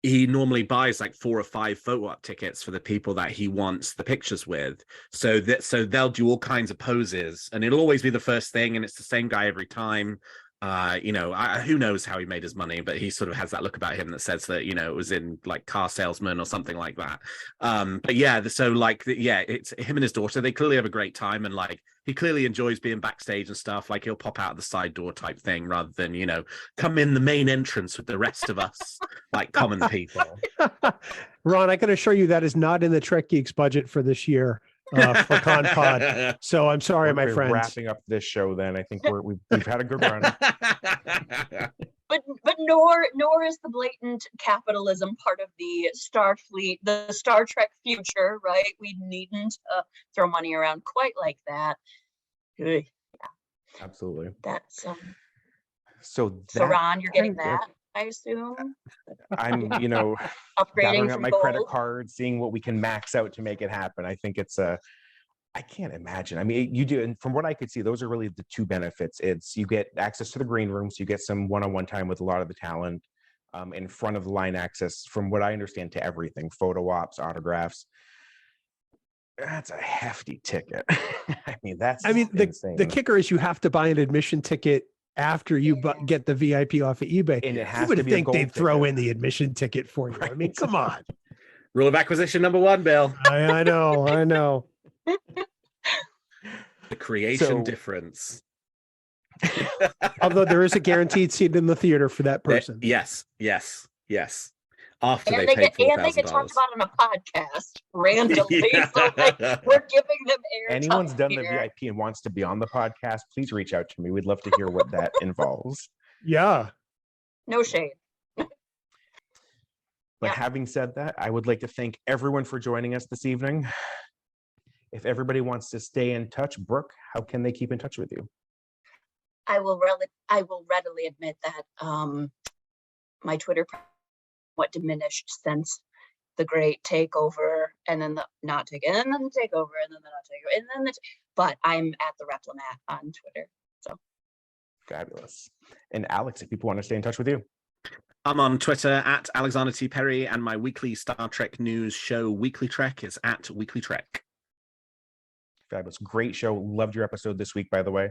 Speaker 3: normally buys like 4 or 5 photo op tickets for the people that he wants the pictures with. So they'll do all kinds of poses, and it'll always be the first thing, and it's the same guy every time. Who knows how he made his money, but he sort of has that look about him that says that, it was in like Car Salesman or something like that. But yeah, so like, it's him and his daughter. They clearly have a great time, and like he clearly enjoys being backstage and stuff. Like he'll pop out the side door type thing rather than, come in the main entrance with the rest of us like common people.
Speaker 5: Ron, I can assure you that is not in the Trek Geeks budget for this year. For ConPod. So I'm sorry, my friends.
Speaker 2: Wrapping up this show, then I think we've had a good run.
Speaker 4: But nor is the blatant capitalism part of the Starfleet, the Star Trek future, right? We needn't throw money around quite like that. Yeah,
Speaker 2: absolutely.
Speaker 4: That's
Speaker 2: so
Speaker 4: Ron, you're getting that, I assume.
Speaker 2: I'm,
Speaker 4: upgrading
Speaker 2: gathering up
Speaker 4: from
Speaker 2: my
Speaker 4: gold.
Speaker 2: credit card, seeing what we can max out to make it happen. I think it's I can't imagine. I mean, you do, and from what I could see, those are really the 2 benefits. It's you get access to the green rooms, you get some one-on-one time with a lot of the talent, in front of the line access, from what I understand, to everything, photo ops, autographs. That's a hefty ticket.
Speaker 5: The kicker is you have to buy an admission ticket after you get the VIP off of eBay.
Speaker 2: And it has
Speaker 5: you would
Speaker 2: to be
Speaker 5: think they'd throw in the admission ticket for you.
Speaker 2: Right.
Speaker 5: I mean, come on.
Speaker 3: Rule of acquisition number 1, Bill.
Speaker 5: I know.
Speaker 3: The creation difference.
Speaker 5: Although there is a guaranteed seat in the theater for that person.
Speaker 3: Yes. After
Speaker 4: and
Speaker 3: they
Speaker 4: get
Speaker 3: $4,000.
Speaker 4: talked about on a podcast randomly.
Speaker 3: Yeah.
Speaker 4: So like, we're giving them air.
Speaker 2: Anyone's done the VIP and wants to be on the podcast, please reach out to me. We'd love to hear what that involves.
Speaker 5: Yeah.
Speaker 4: No shade.
Speaker 2: But having said that, I would like to thank everyone for joining us this evening. If everybody wants to stay in touch, Brooke, how can they keep in touch with you?
Speaker 4: I will readily admit that my Twitter what diminished since the great takeover, and then the not takeover, and then the takeover, and then the not takeover, and then but I'm at the Replimat on Twitter. So
Speaker 2: fabulous. And Alex, if people want to stay in touch with you.
Speaker 3: I'm on Twitter at Alexander T. Perry, and my weekly Star Trek news show, WeeklyTrek, is at WeeklyTrek.
Speaker 2: Fabulous. Great show. Loved your episode this week, by the way.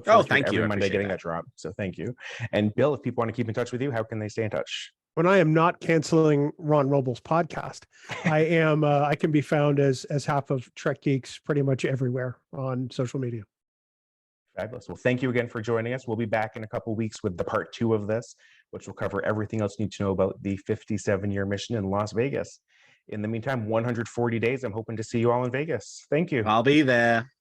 Speaker 3: Thank you.
Speaker 2: Every Monday getting that drop. So thank you. And Bill, if people want to keep in touch with you, how can they stay in touch?
Speaker 5: When I am not canceling Ron Robles' podcast, I can be found as half of Trek Geeks pretty much everywhere on social media.
Speaker 2: Fabulous. Well, thank you again for joining us. We'll be back in a couple of weeks with the part 2 of this, which will cover everything else you need to know about the 57-year mission in Las Vegas. In the meantime, 140 days. I'm hoping to see you all in Vegas. Thank you.
Speaker 3: I'll be there.